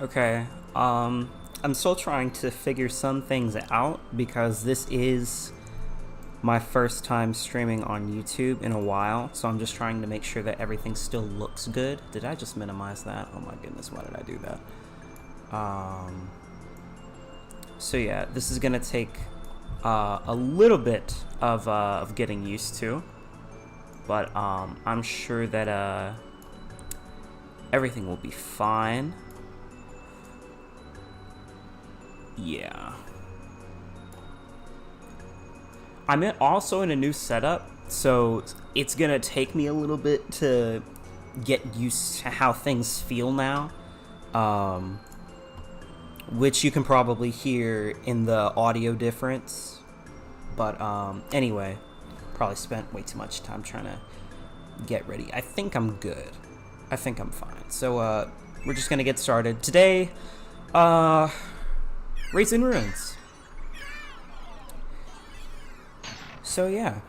Okay, I'm still trying to figure some things out because this is my first time streaming on YouTube in a while, so I'm just trying to make sure that everything still looks good. Did I just minimize that? Oh my goodness, why did I do that? So yeah, this is gonna take a little bit of getting used to, but I'm sure that everything will be fine. Yeah. I'm also in a new setup, so it's gonna take me a little bit to get used to how things feel now, which you can probably hear in the audio difference. But anyway, probably spent way too much time trying to get ready. I think I'm good. I think I'm fine. So we're just gonna get started today. Raisin ruins. So yeah,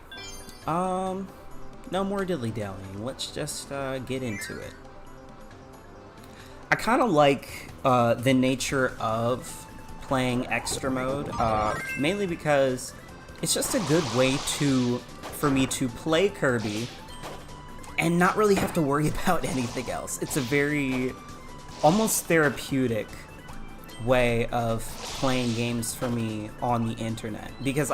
no more dilly-dallying. Let's just get into it. I kind of like the nature of playing extra mode, mainly because it's just a good way for me to play Kirby and not really have to worry about anything else. It's a very almost therapeutic way of playing games for me on the internet, because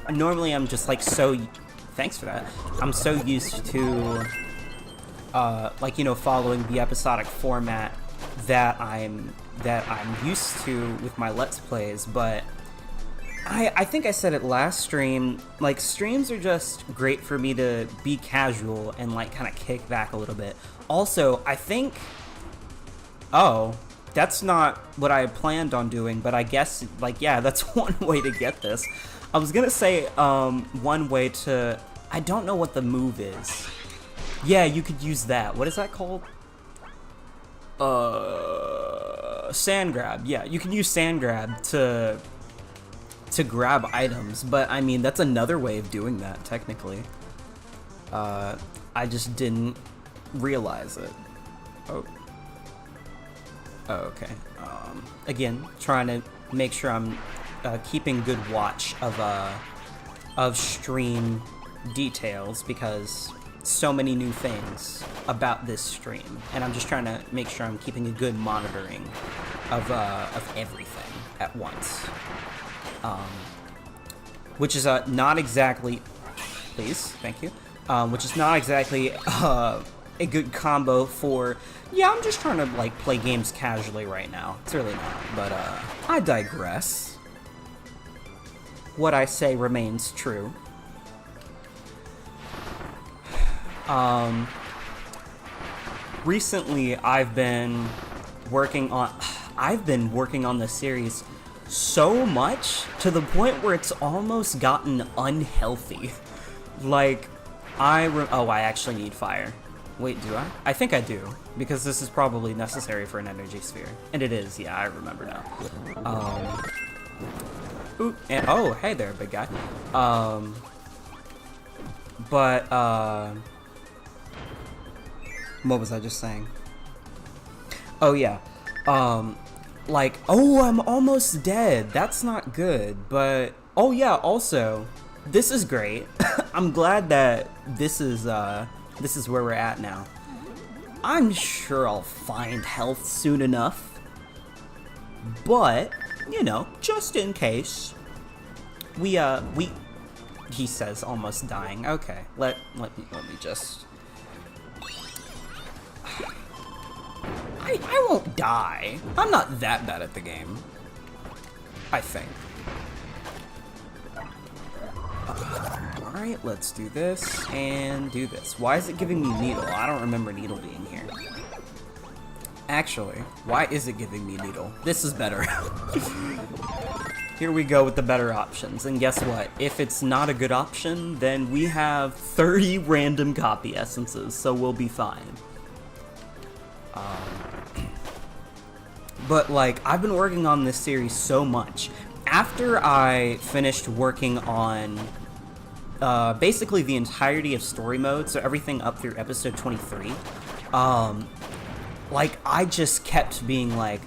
normally I'm just like thanks for that. I'm so used to like, you know, following the episodic format that I'm used to with my Let's Plays, but I think I said it last stream, like, streams are just great for me to be casual and like kind of kick back a little bit. Also, I think, oh, that's not what I planned on doing, but I guess, like, yeah, that's one way to get this. I was gonna say, one way to, I don't know what the move is. Yeah, you could use that. What is that called? Sand grab. Yeah, you can use sand grab to grab items, but I mean, that's another way of doing that, technically. I just didn't realize it. Oh, okay. Again, trying to make sure I'm keeping good watch of stream details, because so many new things about this stream, and I'm just trying to make sure I'm keeping a good monitoring of everything at once. Which is not exactly, please, thank you. Which is not exactly a good combo for, yeah, I'm just trying to like play games casually right now. It's really not, but I digress. What I say remains true. Recently I've been working on this series so much to the point where it's almost gotten unhealthy. Like, oh, I actually need fire. Wait, do I? I think I do, because this is probably necessary for an energy sphere. And it is, yeah, I remember now. Ooh, and, oh, hey there, big guy. What was I just saying? Oh, yeah. Like, oh, I'm almost dead. That's not good, but, oh yeah, also, this is great. I'm glad that this is where we're at now. I'm sure I'll find health soon enough, but, you know, just in case, he says almost dying. Okay, let me just, I won't die. I'm not that bad at the game, I think. Alright, let's do this and do this. Why is it giving me needle? I don't remember needle being here. Actually, why is it giving me needle? This is better. Here we go with the better options. And guess what? If it's not a good option, then we have 30 random copy essences, so we'll be fine. But, like, I've been working on this series so much. After I finished working on basically the entirety of story mode, so everything up through episode 23, like, I just kept being like,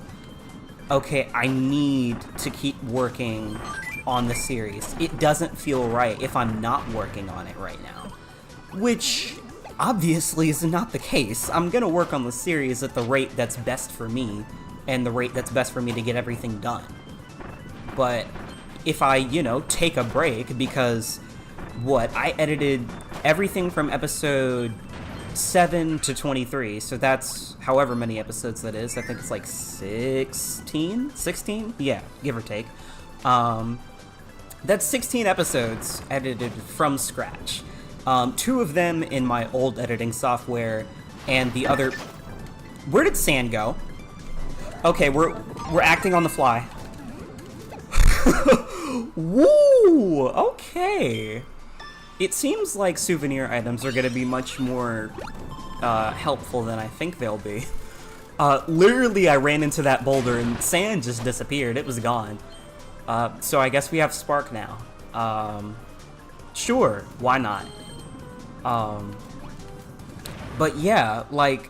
okay, I need to keep working on the series. It doesn't feel right if I'm not working on it right now. Which, obviously, is not the case. I'm gonna work on the series at the rate that's best for me, and the rate that's best for me to get everything done. But if I, you know, take a break, because, I edited everything from episode 7 to 23, so that's however many episodes that is. I think it's like 16? Yeah, give or take. That's 16 episodes edited from scratch. 2 of them in my old editing software, and the other... Where did Sand go? Okay, we're acting on the fly. Woo! Okay. It seems like souvenir items are going to be much more helpful than I think they'll be. Literally, I ran into that boulder and sand just disappeared. It was gone. So I guess we have Spark now. Sure, why not? But yeah, like,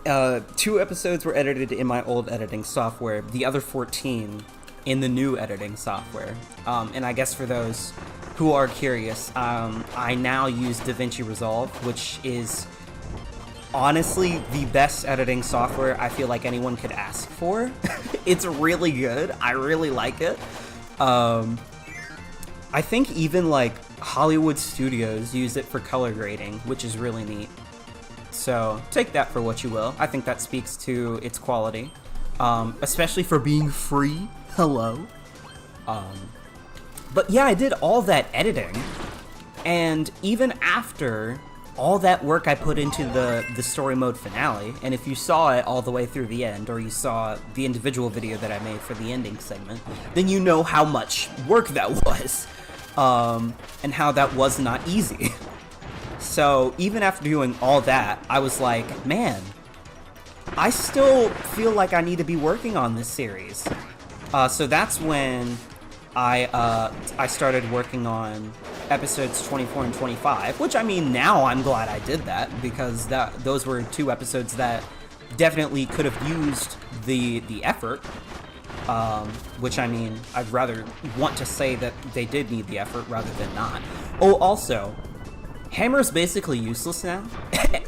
2 episodes were edited in my old editing software, the other 14 in the new editing software. And I guess for those who are curious, I now use DaVinci Resolve, which is honestly the best editing software I feel like anyone could ask for. It's really good. I really like it. I think even like Hollywood studios use it for color grading, which is really neat. So take that for what you will. I think that speaks to its quality, especially for being free. Hello. But yeah, I did all that editing, and even after all that work I put into the story mode finale, and if you saw it all the way through the end, or you saw the individual video that I made for the ending segment, then you know how much work that was, and how that was not easy. So even after doing all that, I was like, man, I still feel like I need to be working on this series. So that's when I started working on episodes 24 and 25, which, I mean, now I'm glad I did that, because those were 2 episodes that definitely could have used the effort, which, I mean, I'd rather want to say that they did need the effort rather than not. Oh, also, Hammer's basically useless now,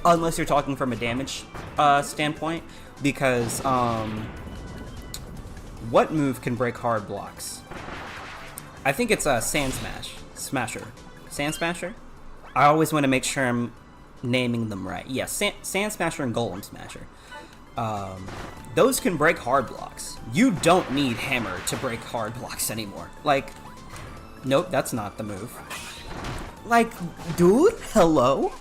unless you're talking from a damage standpoint, because what move can break hard blocks? I think it's a Sand Smasher. Sand Smasher? I always want to make sure I'm naming them right. Yeah, Sand Smasher and Golem Smasher. Those can break hard blocks. You don't need Hammer to break hard blocks anymore. Like, nope, that's not the move. Like, dude, hello?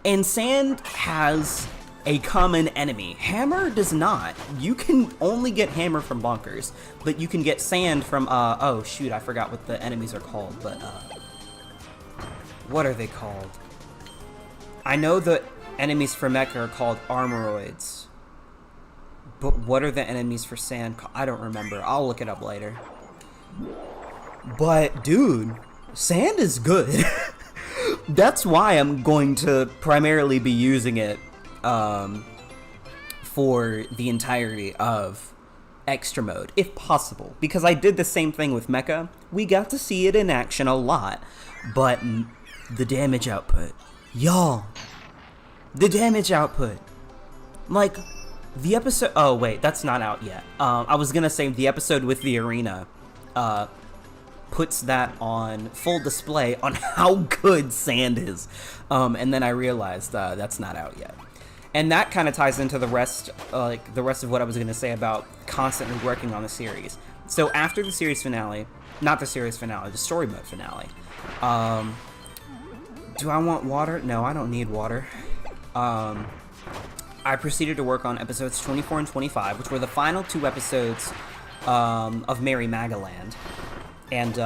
And Sand has a common enemy. Hammer does not. You can only get Hammer from Bonkers, but you can get Sand from, oh shoot, I forgot what the enemies are called, but, what are they called? I know the enemies for Mecha are called Armoroids, but what are the enemies for Sand called? I don't remember. I'll look it up later. But, dude, Sand is good. That's why I'm going to primarily be using it for the entirety of Extra Mode, if possible, because I did the same thing with Mecha. We got to see it in action a lot, but the damage output, y'all, the damage output, like, the episode, oh wait, that's not out yet. I was gonna say the episode with the arena, puts that on full display on how good Sand is, and then I realized that's not out yet. And that kind of ties into the rest of what I was going to say about constantly working on the series. So after the series finale, not the series finale, the story mode finale, do I want water? No, I don't need water. I proceeded to work on episodes 24 and 25, which were the final 2 episodes of Mary Magaland. And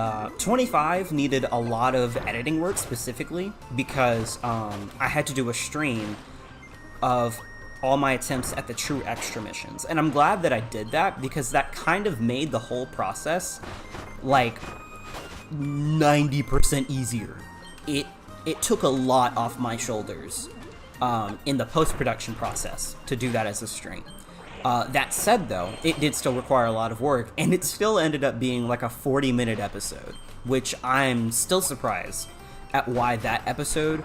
25 needed a lot of editing work specifically because I had to do a stream of all my attempts at the true extra missions. And I'm glad that I did that because that kind of made the whole process like 90% easier. It took a lot off my shoulders in the post-production process to do that as a stream. That said, though, it did still require a lot of work, and it still ended up being like a 40-minute episode, which I'm still surprised at why that episode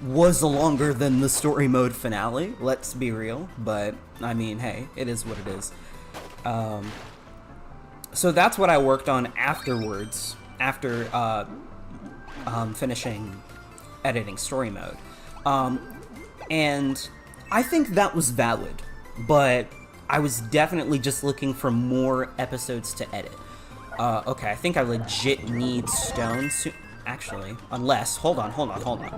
was longer than the story mode finale. Let's be real, but I mean, hey, it is what it is. So that's what I worked on afterwards, after finishing editing story mode. And I think that was valid, but I was definitely just looking for more episodes to edit. Okay, I think I legit need stone soon. Actually, unless, hold on.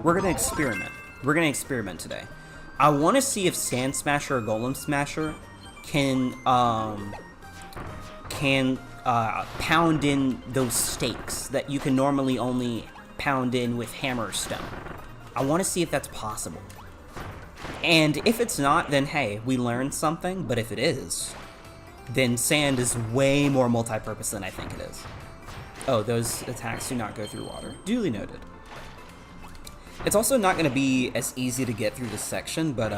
We're gonna experiment. We're gonna experiment today. I want to see if Sand Smasher or Golem Smasher can pound in those stakes that you can normally only pound in with hammer or stone. I want to see if that's possible. And if it's not, then hey, we learned something, but if it is, then sand is way more multi-purpose than I think it is. Oh, those attacks do not go through water. Duly noted. It's also not going to be as easy to get through this section, but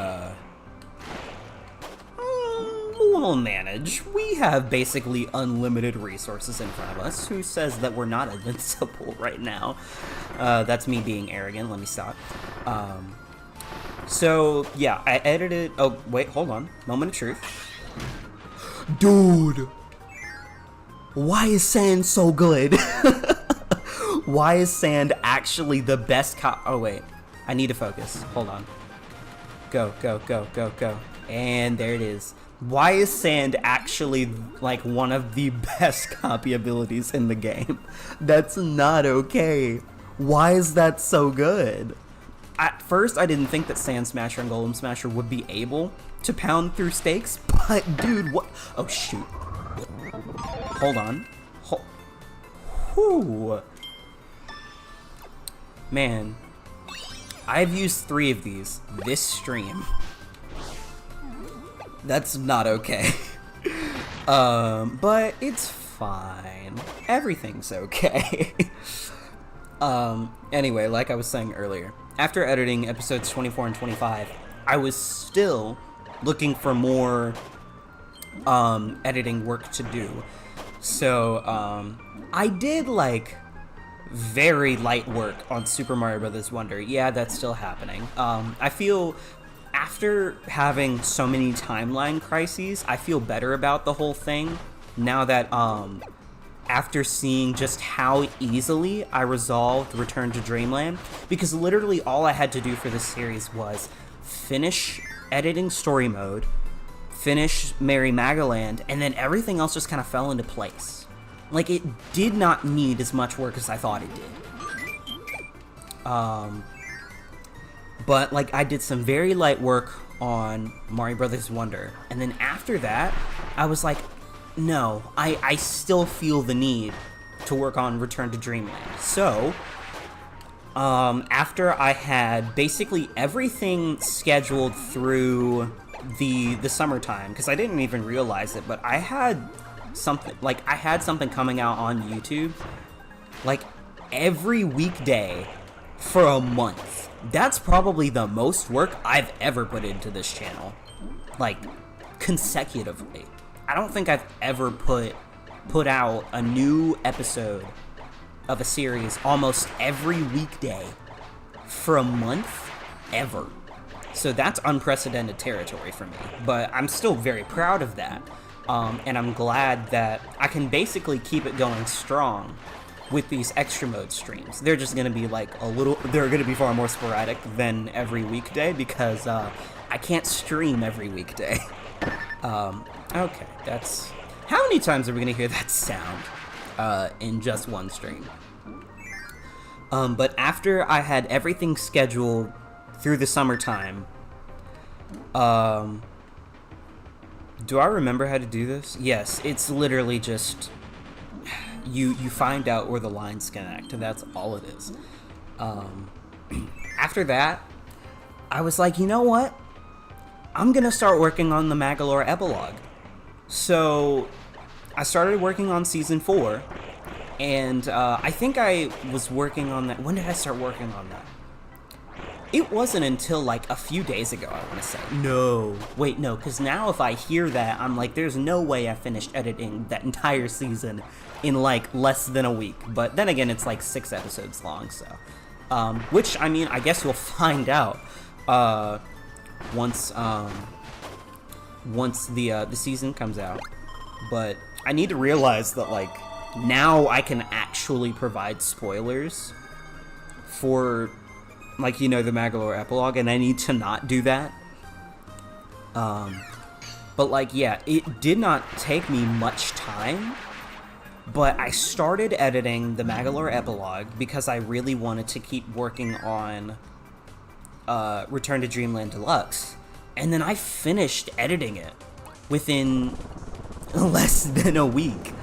we'll manage. We have basically unlimited resources in front of us. Who says that we're not invincible right now? That's me being arrogant. Let me stop. So, yeah, I edited... Oh, wait, hold on. Moment of truth. Dude! Why is sand so good? Why is sand actually the best Oh, wait. I need to focus. Hold on. Go. And there it is. Why is sand actually, like, one of the best copy abilities in the game? That's not okay. Why is that so good? At first, I didn't think that Sand Smasher and Golem Smasher would be able to pound through stakes, but dude, what? Oh, shoot. Hold on. Whew. Man, I've used 3 of these this stream. That's not okay. But it's fine. Everything's okay. Anyway, like I was saying earlier, after editing episodes 24 and 25, I was still looking for more editing work to do. So, I did, like, very light work on Super Mario Bros. Wonder. Yeah, that's still happening. I feel, after having so many timeline crises, I feel better about the whole thing now that, after seeing just how easily I resolved Return to Dreamland, because literally all I had to do for this series was finish editing story mode, finish Merry Magaland, and then everything else just kind of fell into place. Like, it did not need as much work as I thought it did. But, like, I did some very light work on Mario Bros. Wonder, and then after that, I was like, no, I still feel the need to work on Return to Dreamland. So, after I had basically everything scheduled through the summertime, because I didn't even realize it, but I had something coming out on YouTube, like, every weekday for a month. That's probably the most work I've ever put into this channel, like, consecutively. I don't think I've ever put out a new episode of a series almost every weekday for a month, ever. So that's unprecedented territory for me, but I'm still very proud of that. And I'm glad that I can basically keep it going strong with these extra mode streams. They're just gonna be like they're gonna be far more sporadic than every weekday because I can't stream every weekday. Okay, that's... How many times are we gonna hear that sound in just one stream? But after I had everything scheduled through the summertime, do I remember how to do this? Yes, it's literally just... You find out where the lines connect, and that's all it is. After that, I was like, you know what? I'm gonna start working on the Magalore epilogue. So, I started working on Season 4, and I think I was working on that... When did I start working on that? It wasn't until like a few days ago, I want to say. No, wait, no, because now if I hear that, I'm like, there's no way I finished editing that entire season in like less than a week. But then again, it's like 6 episodes long, so. Which, I mean, I guess you'll find out once the season comes out. But I need to realize that, like, now I can actually provide spoilers for, like, you know, the Magalore epilogue, and I need to not do that. But, like, yeah, it did not take me much time, but I started editing the Magalore epilogue because I really wanted to keep working on Return to Dreamland Deluxe, and then I finished editing it within less than a week.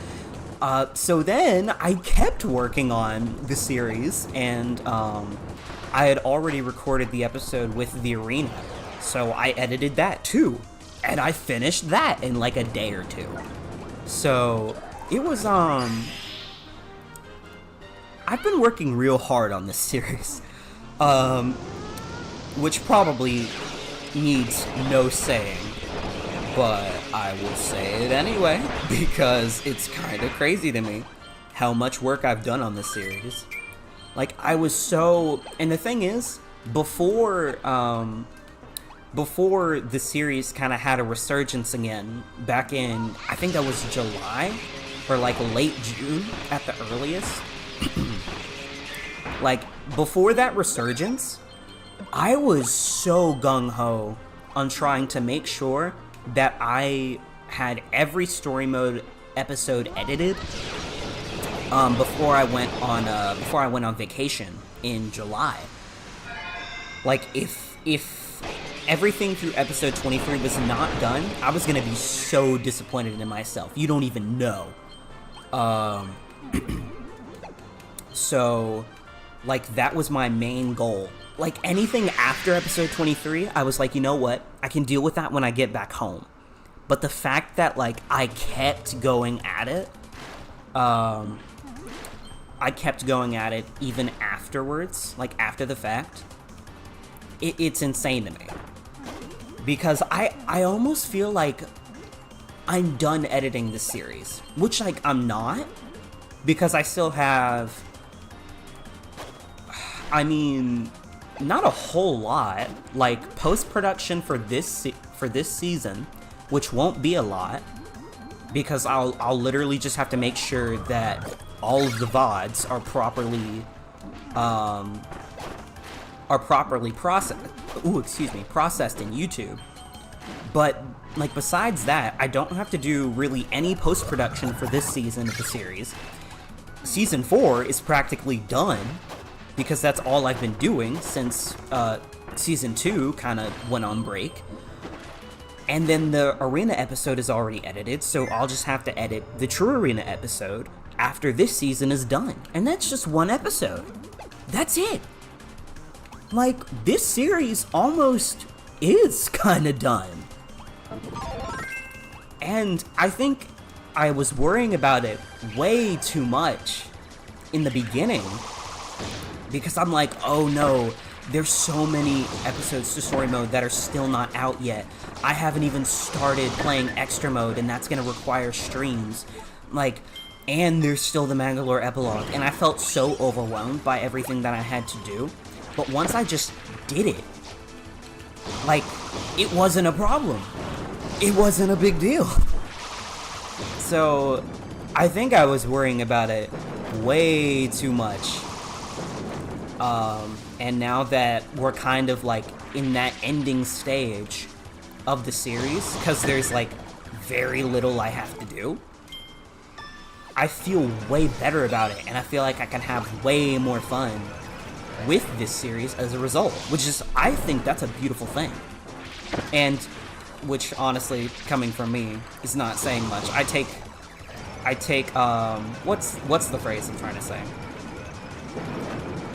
So then I kept working on the series, and I had already recorded the episode with the arena, so I edited that too, and I finished that in like a day or two. So it was I've been working real hard on this series, which probably needs no saying, but I will say it anyway, because it's kind of crazy to me how much work I've done on this series. Like, I was so... And the thing is, before the series kind of had a resurgence again, back in, I think that was July, or like late June at the earliest. Like, before that resurgence, I was so gung-ho on trying to make sure that I had every story mode episode edited before I went on vacation in July. Like, if everything through episode 23 was not done, I was gonna be so disappointed in myself. You don't even know. So, like, that was my main goal. Like, anything after episode 23, I was like, you know what? I can deal with that when I get back home. But the fact that, like, I kept going at it, even afterwards, like, after the fact, it's insane to me. Because I almost feel like I'm done editing this series. Which, like, I'm not. Because I still have... I mean... not a whole lot. Like, post-production for this season, which won't be a lot, because I'll literally just have to make sure that all of the VODs are properly processed in YouTube. But, like, besides that, I don't have to do really any post-production for this season of the series. Season 4 is practically done, because that's all I've been doing since Season 2 kind of went on break. And then the Arena episode is already edited, so I'll just have to edit the True Arena episode after this season is done. And that's just one episode. That's it. Like, this series almost is kind of done. And I think I was worrying about it way too much in the beginning, because I'm like, oh no, there's so many episodes to story mode that are still not out yet. I haven't even started playing extra mode, and that's gonna require streams. Like, and there's still the Magalore epilogue, and I felt so overwhelmed by everything that I had to do. But once I just did it, like, it wasn't a problem. It wasn't a big deal. So, I think I was worrying about it way too much. And now that we're kind of, like, in that ending stage of the series, because there's, like, very little I have to do, I feel way better about it, and I feel like I can have way more fun with this series as a result, which is, I think that's a beautiful thing. And, which, honestly, coming from me, is not saying much. I take, what's the phrase I'm trying to say?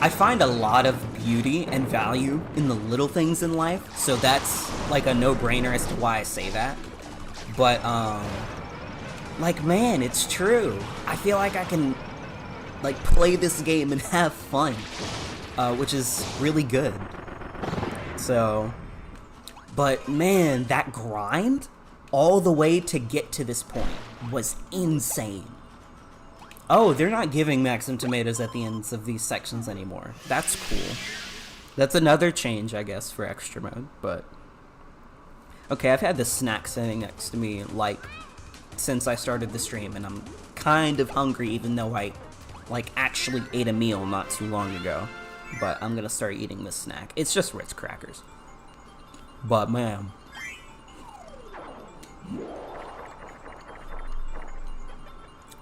I find a lot of beauty and value in the little things in life, so that's, like, a no-brainer as to why I say that. But, like, man, it's true. I feel like I can, like, play this game and have fun, which is really good. So, but man, that grind all the way to get to this point was insane. Oh, they're not giving Maxim tomatoes at the ends of these sections anymore. That's cool. That's another change, I guess, for extra mode, but... Okay, I've had this snack sitting next to me, like, since I started the stream, and I'm kind of hungry, even though I, like, actually ate a meal not too long ago. But I'm gonna start eating this snack. It's just Ritz crackers. But, man...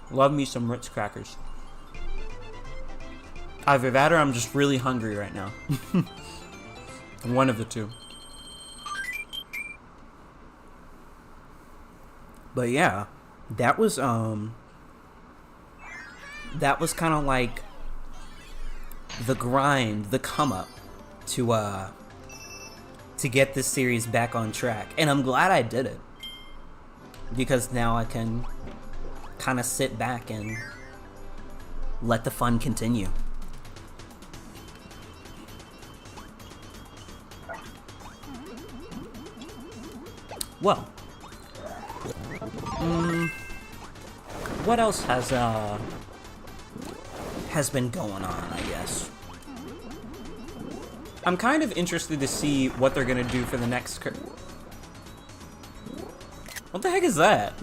Love me some Ritz crackers. Either that or I'm just really hungry right now. One of the two. But yeah, that was kind of like the grind, the come up to get this series back on track. And I'm glad I did it, because now I can kind of sit back and let the fun continue. Well, what else has been going on, I guess? I'm kind of interested to see what they're gonna do for the next... What the heck is that?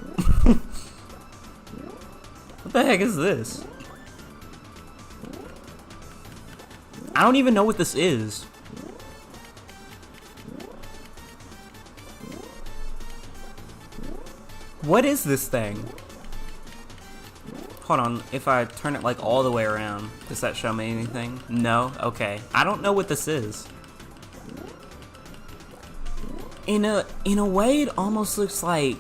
What the heck is this? I don't even know what this is. What is this thing? Hold on, if I turn it like all the way around, does that show me anything? No? Okay. I don't know what this is. In a way, it almost looks like...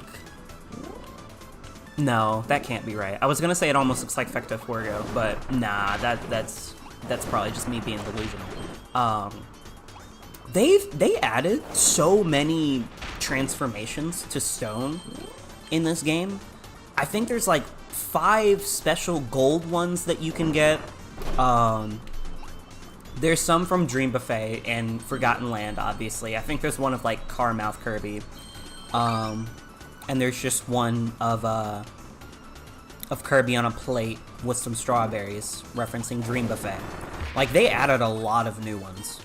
No, that can't be right. I was gonna say it almost looks like Fecta Fuego, but nah, that's probably just me being delusional. They added so many transformations to stone in this game. I think there's like 5 special gold ones that you can get. There's some from Dream Buffet and Forgotten Land, obviously. I think there's one of like Carmouth Kirby. And there's just one of Kirby on a plate with some strawberries, referencing Dream Buffet. Like, they added a lot of new ones.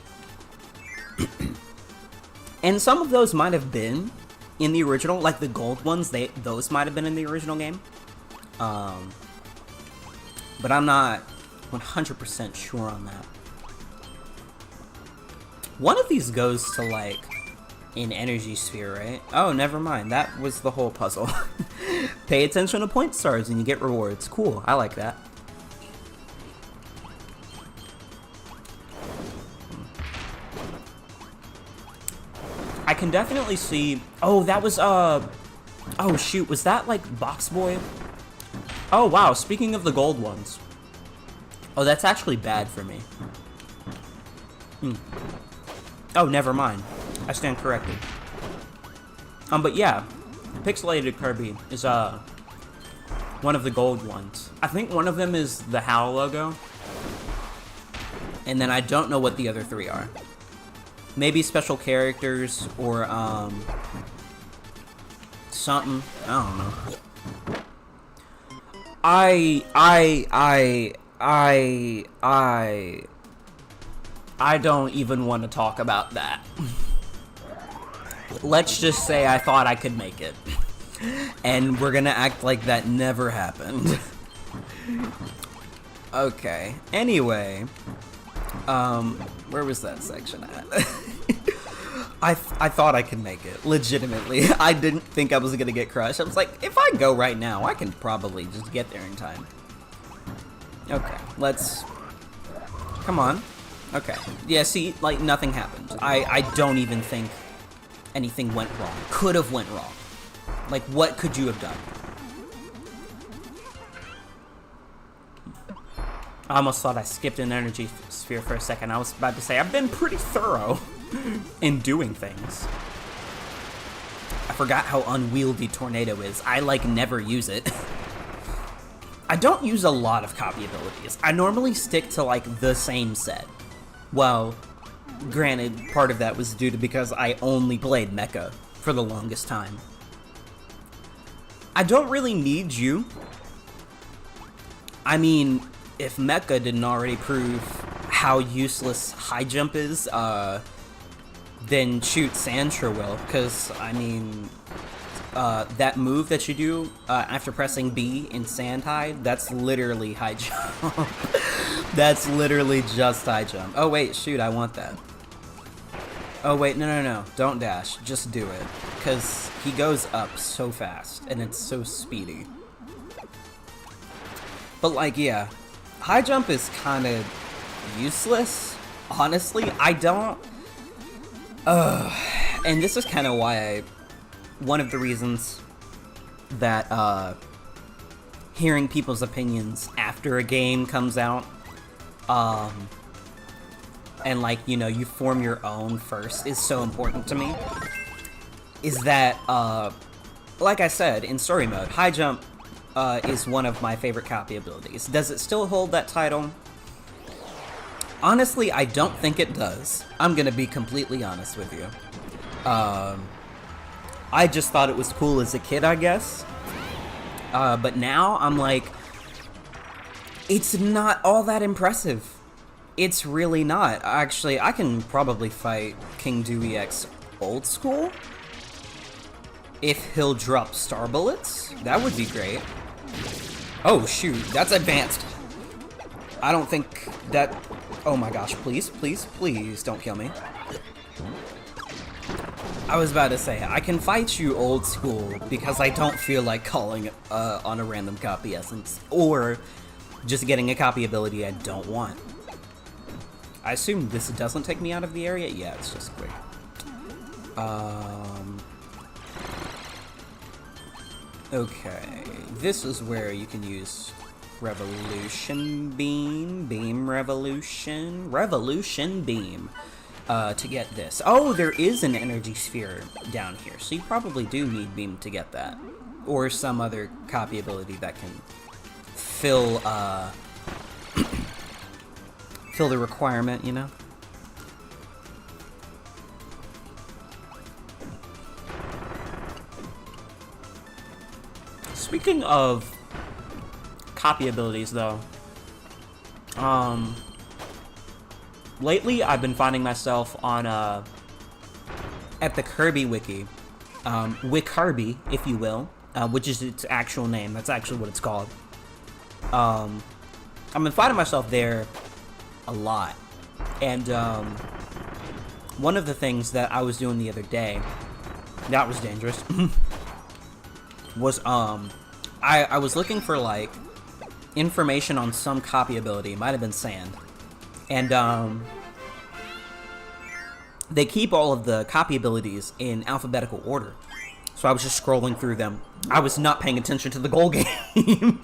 And some of those might have been in the original, like the gold ones, those might have been in the original game. But I'm not 100% sure on that. One of these goes to, like, an energy sphere, right? Oh, never mind. That was the whole puzzle. Pay attention to point stars and you get rewards. Cool. I like that. I can definitely see... Oh, that was, Oh, shoot. Was that, like, Box Boy? Oh, wow. Speaking of the gold ones. Oh, that's actually bad for me. Oh, never mind. I stand corrected. But yeah, Pixelated Kirby is one of the gold ones. I think one of them is the HAL logo, and then I don't know what the other 3 are. Maybe special characters or something. I don't know. I don't even want to talk about that. Let's just say I thought I could make it. And we're gonna act like that never happened. Okay. Anyway. Where was that section at? I thought I could make it. Legitimately. I didn't think I was gonna get crushed. I was like, if I go right now, I can probably just get there in time. Okay. Let's... Come on. Okay. Yeah, see, like, nothing happened. I don't even think anything went wrong. Could have went wrong. Like, what could you have done? I almost thought I skipped an energy sphere for a second. I was about to say, I've been pretty thorough in doing things. I forgot how unwieldy Tornado is. I, like, never use it. I don't use a lot of copy abilities. I normally stick to, like, the same set. Well, Granted, part of that was due to because I only played Mecha for the longest time. I don't really need you. I mean, if Mecha didn't already prove how useless high jump is, then shoot, Sandra will. Because, I mean, that move that you do after pressing B in Sand High, that's literally high jump. That's literally just high jump. Oh wait, shoot, I want that. Oh wait, no, don't dash, just do it. Because he goes up so fast, and it's so speedy. But like, yeah, high jump is kind of useless, honestly. I don't... and this is kind of why one of the reasons that, hearing people's opinions after a game comes out, and like, you know, you form your own first is so important to me, is that, like I said, in story mode, high jump, is one of my favorite copy abilities. Does it still hold that title? Honestly, I don't think it does. I'm gonna be completely honest with you. I just thought it was cool as a kid, I guess. But now, I'm like, it's not all that impressive. It's really not. Actually, I can probably fight King Dewey X old school. If he'll drop star bullets, that would be great. Oh shoot, that's advanced. I don't think that... Oh my gosh, please, please, please don't kill me. I was about to say, I can fight you old school because I don't feel like calling on a random copy essence, or just getting a copy ability I don't want. I assume this doesn't take me out of the area? Yeah, it's just quick. Okay, this is where you can use Revolution Beam, Revolution Beam, to get this. Oh, there is an energy sphere down here, so you probably do need Beam to get that. Or some other copy ability that can fill, fill the requirement, you know? Speaking of copy abilities, though, lately I've been finding myself on, at the Kirby wiki, Kirby, if you will, which is its actual name. That's actually what it's called. I've been finding myself there a lot, and one of the things that I was doing the other day that was dangerous was I was looking for like information on some copy ability. It might have been Sand, and they keep all of the copy abilities in alphabetical order, so I was just scrolling through them. I was not paying attention to the goal game.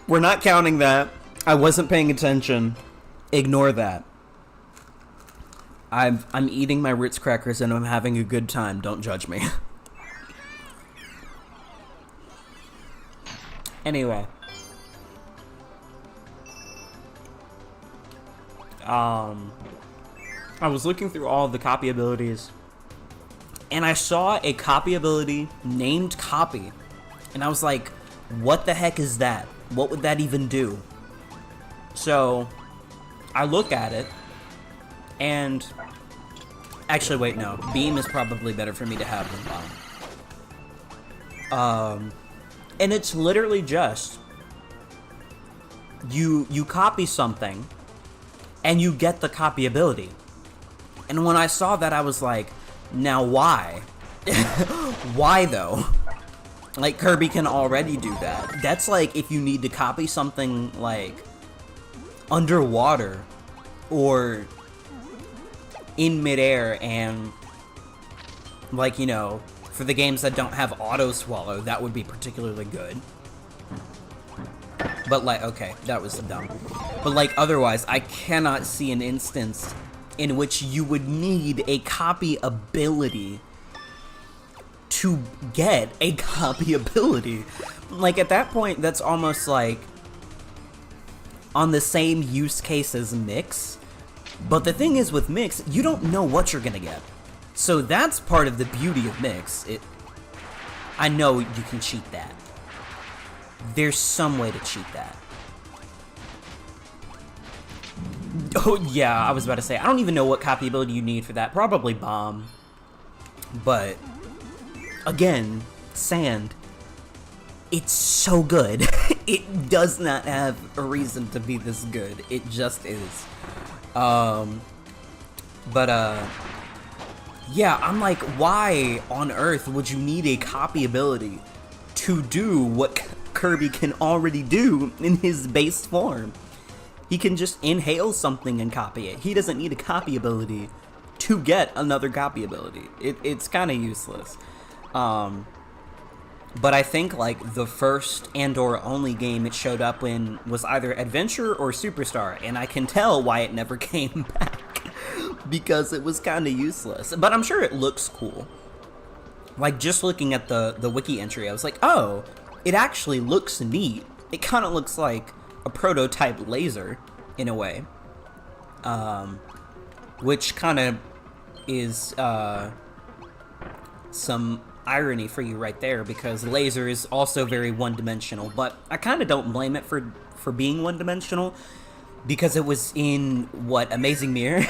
We're not counting that. I wasn't paying attention. Ignore that. I'm eating my Ritz crackers and I'm having a good time. Don't judge me. Anyway. I was looking through all of the copy abilities, and I saw a copy ability named Copy, and I was like, what the heck is that? What would that even do? So I look at it, and actually, wait, no. Beam is probably better for me to have than Bomb. And it's literally just you copy something, and you get the copy ability. And when I saw that, I was like, now why? Why though? Like, Kirby can already do that. That's like if you need to copy something like underwater or in midair, and like, you know, for the games that don't have auto swallow, that would be particularly good. But like, okay, that was dumb. But like, otherwise, I cannot see an instance in which you would need a copy ability to get a copy ability. Like, at that point, that's almost like on the same use case as Mix, But the thing is with Mix, you don't know what you're gonna get. So that's part of the beauty of Mix. I know you can cheat that. There's some way to cheat that. Oh yeah, I was about to say, I don't even know what copy ability you need for that. Probably Bomb. But, again, Sand, it's so good. It does not have a reason to be this good. It just is. Yeah, I'm like, why on earth would you need a copy ability to do what Kirby can already do in his base form? He can just inhale something and copy it. He doesn't need a copy ability to get another copy ability. It's kind of useless. But I think, like, the first and/or only game it showed up in was either Adventure or Superstar, and I can tell why it never came back. Because it was kind of useless. But I'm sure it looks cool. Like, just looking at the wiki entry, I was like, oh, it actually looks neat. It kind of looks like a prototype laser, in a way. Which kind of is some irony for you right there, because laser is also very one-dimensional. But I kind of don't blame it for being one-dimensional, because it was in, what, Amazing Mirror?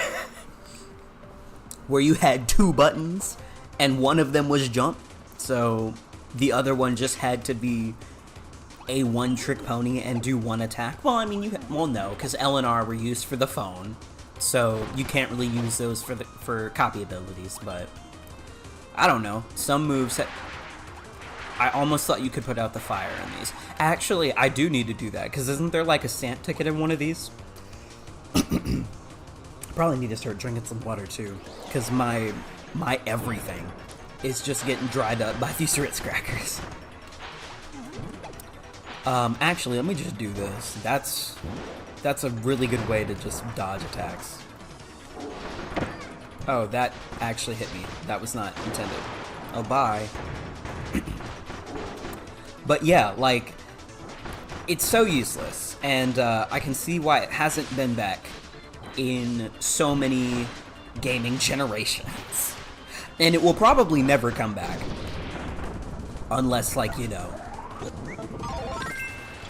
Where you had 2 buttons, and one of them was jump, so the other one just had to be a one-trick pony and do one attack. Well, I mean, well, no, because L and R were used for the phone, so you can't really use those for copy abilities, but I don't know. Some moves I almost thought you could put out the fire in these. Actually, I do need to do that, because isn't there like a Sant ticket in one of these? Probably need to start drinking some water too, because my everything is just getting dried up by these Ritz crackers. Actually, let me just do this. That's a really good way to just dodge attacks. Oh, that actually hit me. That was not intended. Oh, bye. But yeah, like, it's so useless, and I can see why it hasn't been back in so many gaming generations. And it will probably never come back. Unless, like, you know,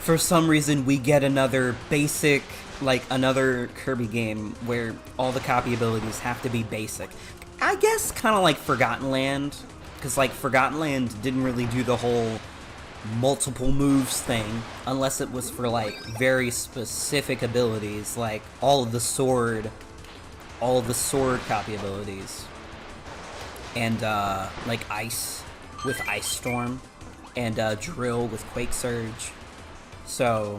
for some reason we get another basic, like, another Kirby game where all the copy abilities have to be basic. I guess kind of like Forgotten Land, because, like, Forgotten Land didn't really do the whole multiple moves thing, unless it was for, like, very specific abilities, like all of the sword copy abilities, and like Ice with Ice Storm, and Drill with Quake Surge. So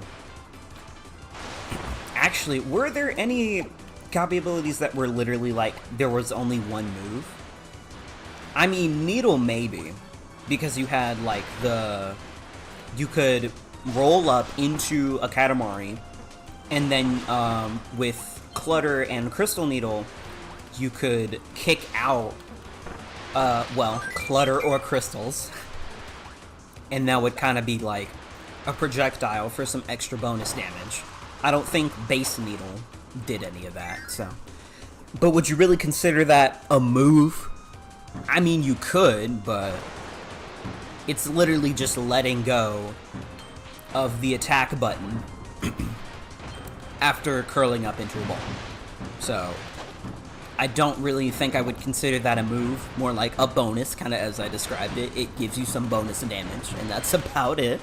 actually, were there any copy abilities that were literally like there was only one move? I mean, Needle maybe, because you had like you could roll up into a Katamari, and then with Clutter and Crystal Needle, you could kick out, well, Clutter or Crystals, and that would kind of be like a projectile for some extra bonus damage. I don't think Base Needle did any of that, so. But would you really consider that a move? I mean, you could, but it's literally just letting go of the attack button after curling up into a ball. So I don't really think I would consider that a move, more like a bonus, kind of as I described it. It gives you some bonus damage, and that's about it.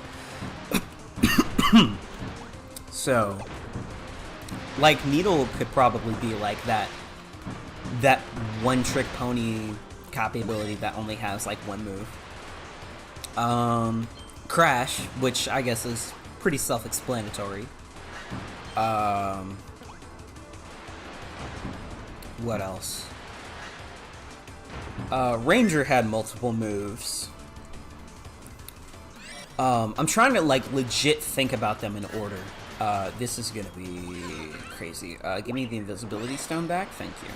So, like, Needle could probably be like that one-trick pony copy ability that only has, like, one move. Crash, which I guess is pretty self-explanatory. What else? Ranger had multiple moves. I'm trying to, like, legit think about them in order. This is gonna be crazy. Give me the invisibility stone back, thank you.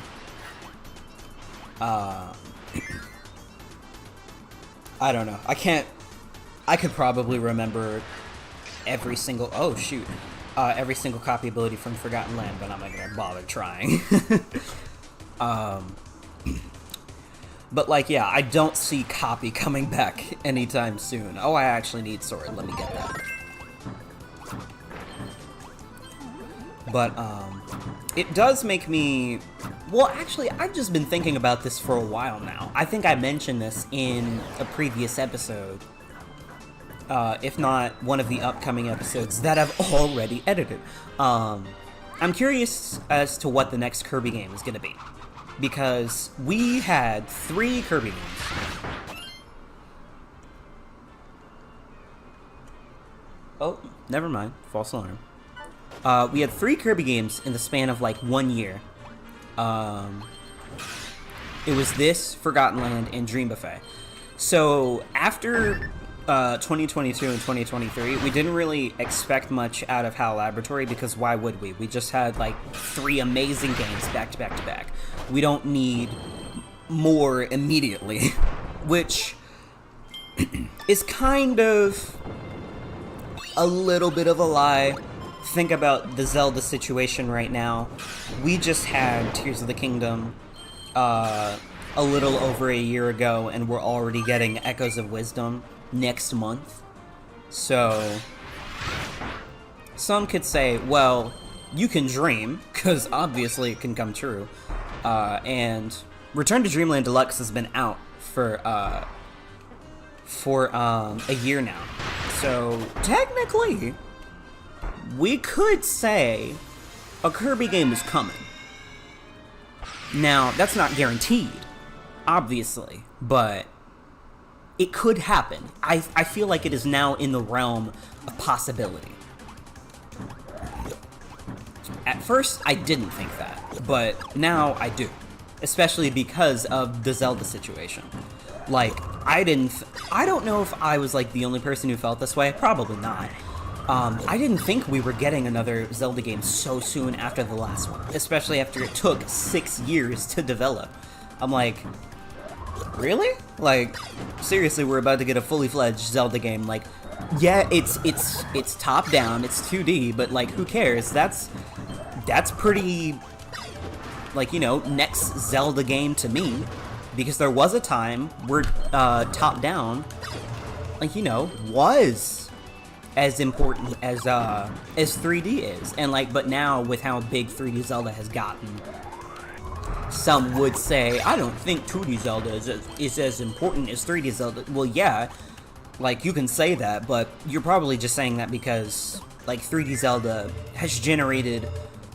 I don't know. I could probably remember every single... Oh, shoot. every single copy ability from Forgotten Land, but I'm not gonna bother trying. But like, yeah, I don't see copy coming back anytime soon. Oh, I actually need sword. Let me get that. But it does make me... Well, actually, I've just been thinking about this for a while now. I think I mentioned this in a previous episode. If not one of the upcoming episodes that I've already edited. I'm curious as to what the next Kirby game is going to be. Because we had 3 Kirby games. Oh, never mind. False alarm. We had 3 Kirby games in the span of like 1 year. It was this, Forgotten Land, and Dream Buffet. So after 2022 and 2023, we didn't really expect much out of HAL Laboratory because why would we? We just had like 3 amazing games back to back to back. We don't need more immediately, which is kind of a little bit of a lie. Think about the Zelda situation right now. We just had Tears of the Kingdom a little over a year ago, and we're already getting Echoes of Wisdom next month. So some could say, well, you can dream, because obviously it can come true. And Return to Dreamland Deluxe has been out for a year now. So technically, we could say a Kirby game is coming. Now, that's not guaranteed, obviously, but it could happen. I feel like it is now in the realm of possibility. At first, I didn't think that, but now I do. Especially because of the Zelda situation. Like, I don't know if I was like the only person who felt this way. Probably not. I didn't think we were getting another Zelda game so soon after the last one. Especially after it took 6 years to develop. I'm like, really? Like, seriously, we're about to get a fully fledged Zelda game. Like, yeah, it's top down, it's 2D, but like, who cares? That's pretty, like, you know, next Zelda game to me, because there was a time where top down, like, you know, was as important as 3D is, and like, but now with how big 3D Zelda has gotten, some would say, I don't think 2D Zelda is as important as 3D Zelda. Well, yeah, like, you can say that, but you're probably just saying that because, like, 3D Zelda has generated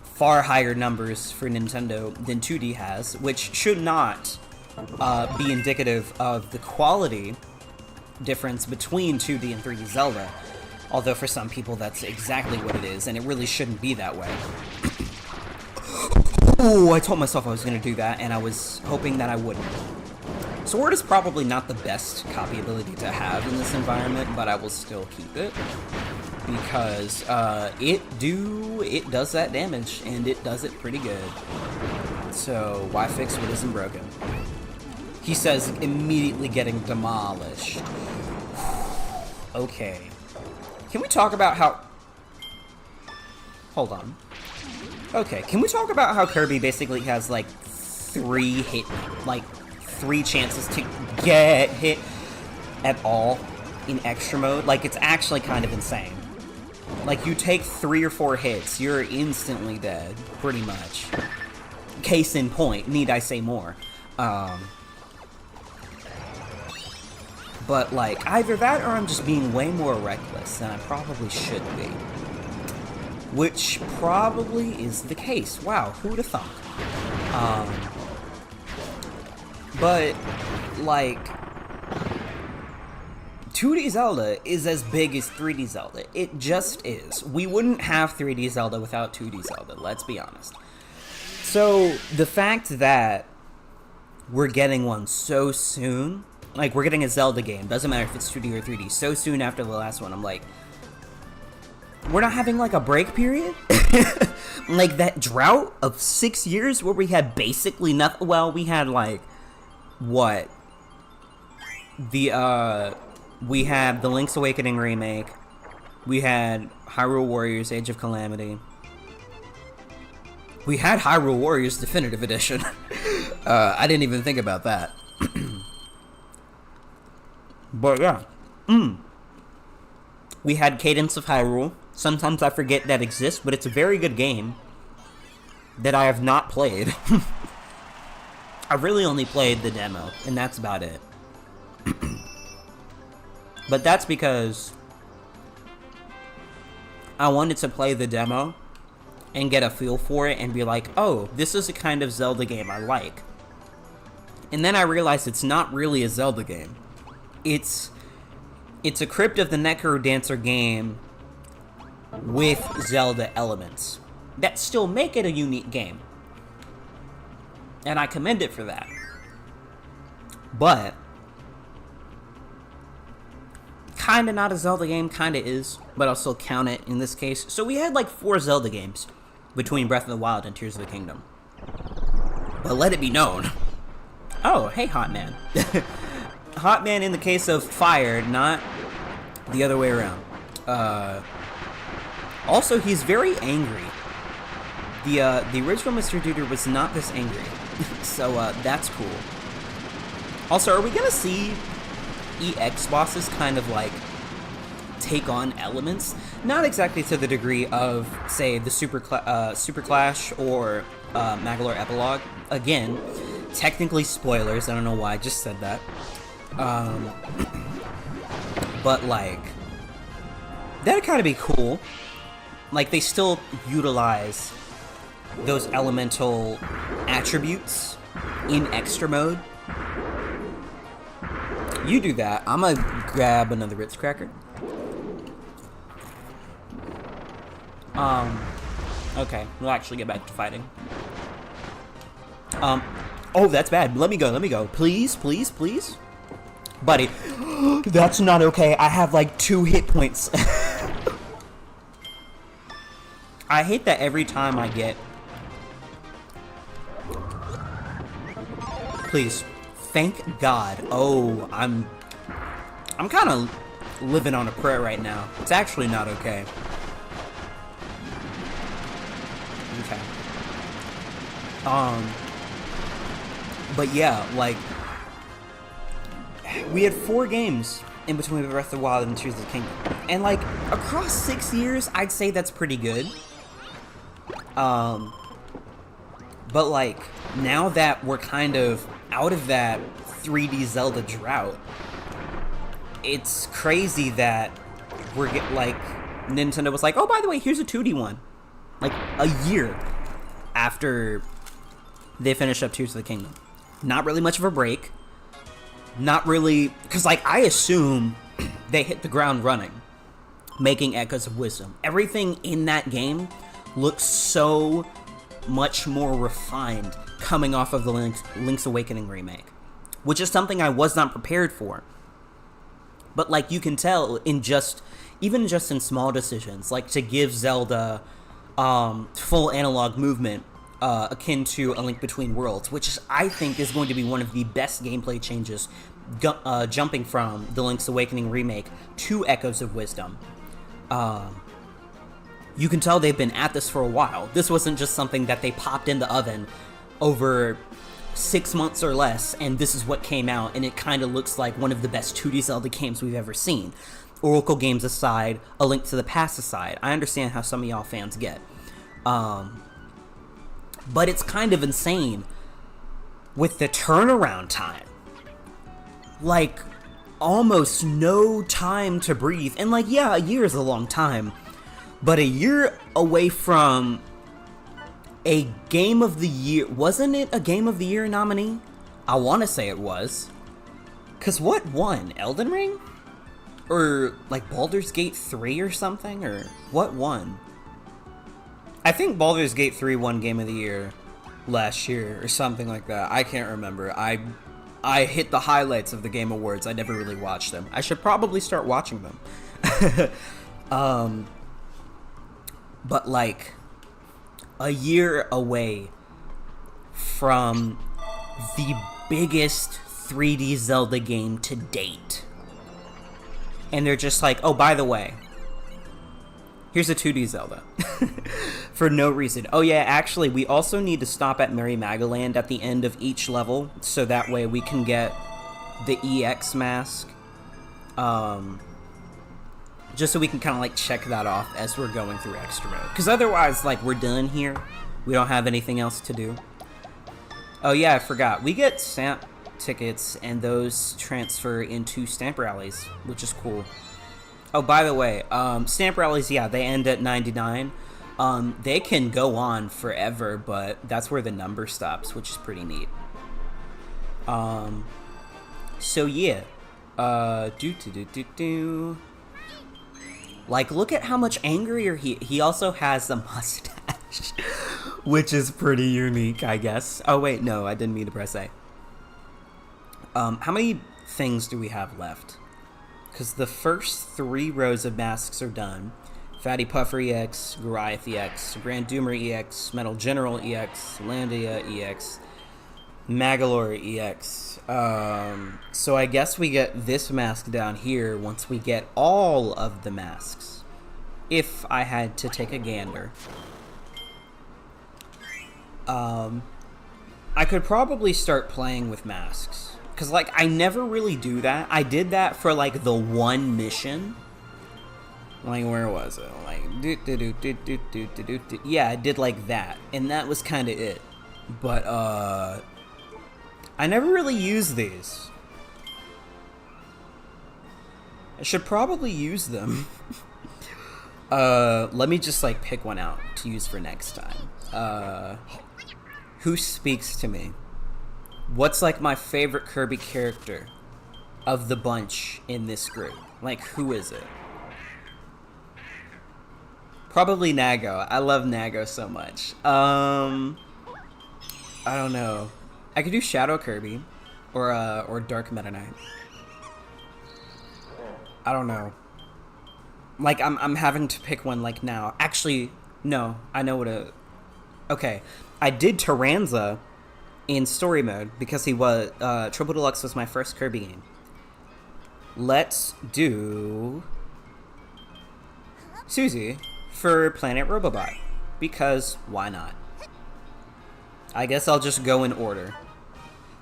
far higher numbers for Nintendo than 2D has, which should not be indicative of the quality difference between 2D and 3D Zelda. Although for some people that's exactly what it is, and it really shouldn't be that way. Oh, I told myself I was going to do that, and I was hoping that I wouldn't. Sword is probably not the best copy ability to have in this environment, but I will still keep it. Because it does that damage, and it does it pretty good. So why fix what isn't broken? He says immediately getting demolished. Okay. Can we talk about how... Hold on. Okay, can we talk about how Kirby basically has like 3 chances to get hit at all in extra mode? Like, it's actually kind of insane. Like, you take 3 or 4 hits, you're instantly dead, pretty much. Case in point, need I say more? But, like, either that or I'm just being way more reckless than I probably should be. Which probably is the case. Wow, who'd have thought? But, like, 2D Zelda is as big as 3D Zelda. It just is. We wouldn't have 3D Zelda without 2D Zelda, let's be honest. So, the fact that we're getting one so soon, like, we're getting a Zelda game, doesn't matter if it's 2D or 3D, so soon after the last one, I'm like, we're not having, like, a break period? Like, that drought of 6 years where we had basically nothing. Well, we had, like, what? We had the Link's Awakening remake. We had Hyrule Warriors Age of Calamity. We had Hyrule Warriors Definitive Edition. I didn't even think about that. But yeah. We had Cadence of Hyrule. Sometimes I forget that exists, but it's a very good game that I have not played. I really only played the demo, and that's about it. But that's because I wanted to play the demo and get a feel for it and be like, oh, this is the kind of Zelda game I like. And then I realized it's not really a Zelda game. It's a Crypt of the Necrodancer game with Zelda elements that still make it a unique game. And I commend it for that. But kinda not a Zelda game, kinda is, but I'll still count it in this case. So we had like 4 Zelda games between Breath of the Wild and Tears of the Kingdom. But let it be known. Oh, hey, Hot Man. Hot Man in the case of fire, not the other way around. Also, he's very angry. The original Mr. Duder was not this angry. So, that's cool. Also, are we gonna see EX bosses kind of like take on elements? Not exactly to the degree of, say, the Super Clash or Magolor Epilogue. Again, technically spoilers. I don't know why I just said that. But like, that'd kind of be cool. Like, they still utilize those elemental attributes in extra mode. You do that. I'm gonna grab another Ritz cracker. Okay, we'll actually get back to fighting. Oh, that's bad. Let me go. Please, please, please. Buddy, that's not okay. I have like 2 hit points. I hate that every time I get... Please. Thank God. Oh, I'm kind of living on a prayer right now. It's actually not okay. Okay. But yeah, like, we had 4 games in between Breath of the Wild and Tears of the Kingdom. And like, across 6 years, I'd say that's pretty good. But like, now that we're kind of out of that 3D Zelda drought, it's crazy that we're like, Nintendo was like, oh, by the way, here's a 2D one. Like, a year after they finished up Tears of the Kingdom. Not really much of a break. Not really, because like, I assume they hit the ground running, making Echoes of Wisdom. Everything in that game looks so much more refined coming off of the Link's Awakening remake, which is something I was not prepared for. But like, you can tell in even just in small decisions, like to give Zelda full analog movement akin to A Link Between Worlds, which I think is going to be one of the best gameplay changes, jumping from the Link's Awakening remake to Echoes of Wisdom. You can tell they've been at this for a while. This wasn't just something that they popped in the oven over 6 months or less, and this is what came out, and it kind of looks like one of the best 2D Zelda games we've ever seen. Oracle games aside, A Link to the Past aside, I understand how some of y'all fans get. But it's kind of insane with the turnaround time. Like, almost no time to breathe. And like, yeah, a year is a long time, but a year away from a Game of the Year... Wasn't it a Game of the Year nominee? I want to say it was. Because what won? Elden Ring? Or, like, Baldur's Gate 3 or something? Or what won? I think Baldur's Gate 3 won Game of the Year last year or something like that. I can't remember. I hit the highlights of the Game Awards. I never really watched them. I should probably start watching them. But, like, a year away from the biggest 3D Zelda game to date. And they're just like, oh, by the way, Here's a 2D Zelda. For no reason. Oh yeah, actually, we also need to stop at Merry Magaland at the end of each level, so that way we can get the EX mask. Just so we can kind of like check that off as we're going through extra mode. Because otherwise, like, we're done here. We don't have anything else to do. Oh yeah, I forgot. We get stamp tickets, and those transfer into stamp rallies, which is cool. Oh, by the way, stamp rallies, yeah, they end at 99. They can go on forever, but that's where the number stops, which is pretty neat. So yeah. Like, look at how much angrier he also has a mustache, which is pretty unique, I guess. Oh wait, no, I didn't mean to press A. How many things do we have left? Because the first 3 rows of masks are done. Fatty Puffer EX, Goliath EX, Grand Doomer EX, Metal General EX, Landia EX, Magalore EX. So I guess we get this mask down here once we get all of the masks. If I had to take a gander. I could probably start playing with masks. Because, like, I never really do that. I did that for, like, the one mission. Like, where was it? Like, yeah, I did, like, that. And that was kind of it. But, I never really used these. I should probably use them. Let me just, like, pick one out to use for next time. Who speaks to me? What's, like, my favorite Kirby character of the bunch in this group? Like, who is it? Probably Nago. I love Nago so much. I don't know. I could do Shadow Kirby or Dark Meta Knight. I don't know. Like, I'm having to pick one, like, now. Actually, no. I know what a... Okay. I did Taranza in story mode because he was... Triple Deluxe was my first Kirby game. Let's do... Susie for Planet Robobot. Because why not? I guess I'll just go in order.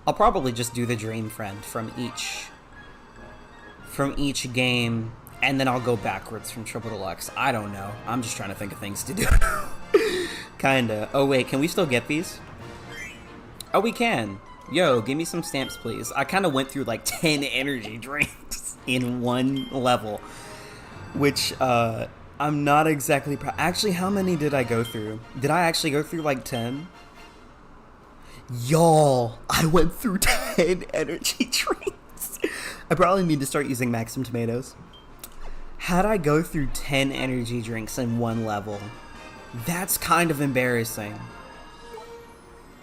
I'll probably just do the Dream Friend from each game, and then I'll go backwards from Triple Deluxe. I don't know. I'm just trying to think of things to do. Kinda. Oh wait, can we still get these? Oh, we can. Yo, give me some stamps, please. I kind of went through like 10 energy drinks in one level, which I'm not exactly proud. Actually, how many did I go through? Did I actually go through like 10? Y'all, I went through 10 energy drinks. I probably need to start using Maxim Tomatoes. How'd I go through 10 energy drinks in one level? That's kind of embarrassing.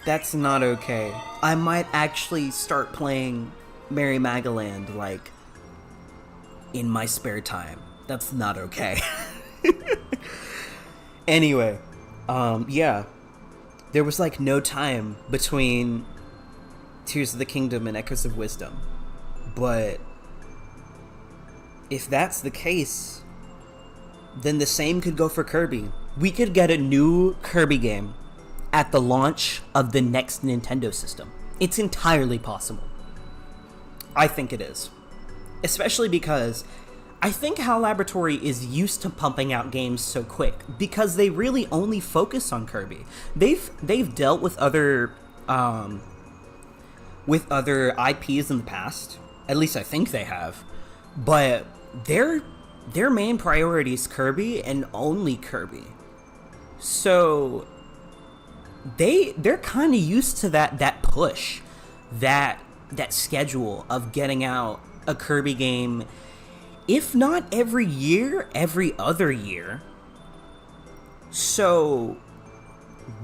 That's not okay. I might actually start playing Merry Magaland, like, in my spare time. That's not okay. Anyway, yeah. There was, like, no time between Tears of the Kingdom and Echoes of Wisdom. But if that's the case, then the same could go for Kirby. We could get a new Kirby game at the launch of the next Nintendo system. It's entirely possible. I think it is. Especially because I think HAL Laboratory is used to pumping out games so quick because they really only focus on Kirby. They've dealt with other IPs in the past. At least I think they have. But their main priority is Kirby and only Kirby. So they're kind of used to that push, that schedule of getting out a Kirby game, if not every year, every other year. So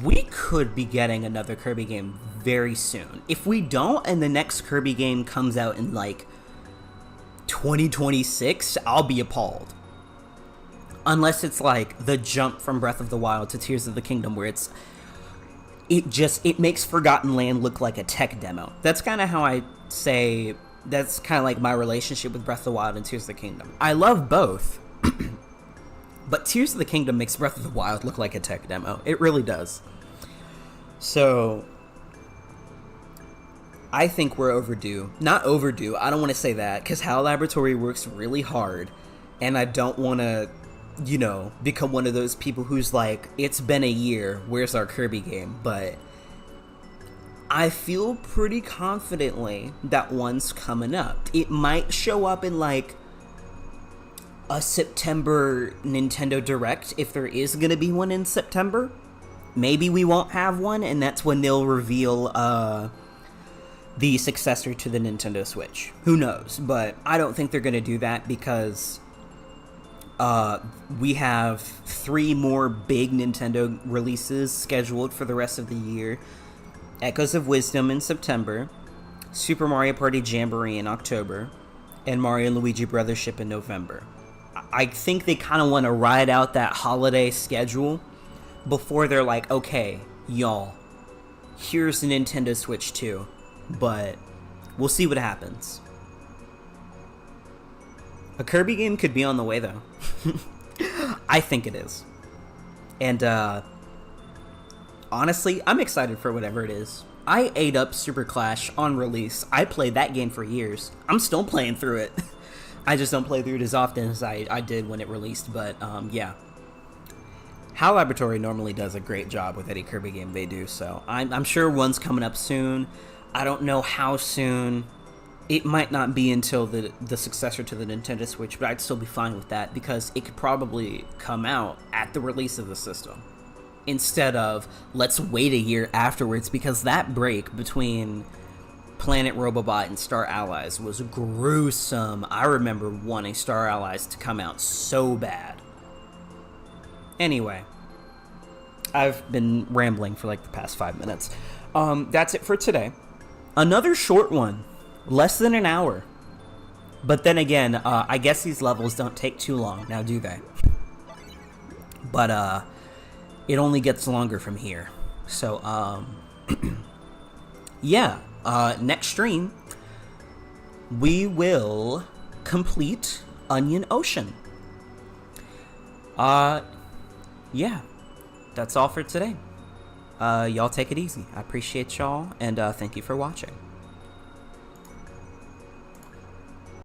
we could be getting another Kirby game very soon. If we don't, and the next Kirby game comes out in like 2026, I'll be appalled. Unless it's like the jump from Breath of the Wild to Tears of the Kingdom, where it makes Forgotten Land look like a tech demo. That's kind of how I say, that's kind of like my relationship with Breath of the Wild and Tears of the Kingdom. I love both, But Tears of the Kingdom makes Breath of the Wild look like a tech demo. It really does. So, I think we're overdue. Not overdue, I don't want to say that, because HAL Laboratory works really hard, and I don't want to, you know, become one of those people who's like, it's been a year, where's our Kirby game? But I feel pretty confidently that one's coming up. It might show up in, like, a September Nintendo Direct, if there is going to be one in September. Maybe we won't have one, and that's when they'll reveal the successor to the Nintendo Switch. Who knows? But I don't think they're going to do that because we have 3 more big Nintendo releases scheduled for the rest of the year. Echoes of Wisdom in September, Super Mario Party Jamboree in October, and Mario and Luigi Brothership in November. I think they kind of want to ride out that holiday schedule before they're like, okay, y'all, here's the Nintendo Switch 2, but we'll see what happens. A Kirby game could be on the way, though. I think it is. And, honestly, I'm excited for whatever it is. I ate up Super Clash on release. I played that game for years. I'm still playing through it. I just don't play through it as often as I did when it released, but yeah. HAL Laboratory normally does a great job with any Kirby game they do, so I'm sure one's coming up soon. I don't know how soon. It might not be until the successor to the Nintendo Switch, but I'd still be fine with that because it could probably come out at the release of the system instead of let's wait a year afterwards, because that break between Planet Robobot and Star Allies was gruesome. I remember wanting Star Allies to come out so bad. Anyway, I've been rambling for like the past 5 minutes. That's it for today. Another short one, less than an hour. But then again, I guess these levels don't take too long, now do they? But it only gets longer from here. So, yeah. Next stream, we will complete Onion Ocean. Yeah, that's all for today. Y'all take it easy. I appreciate y'all, and thank you for watching.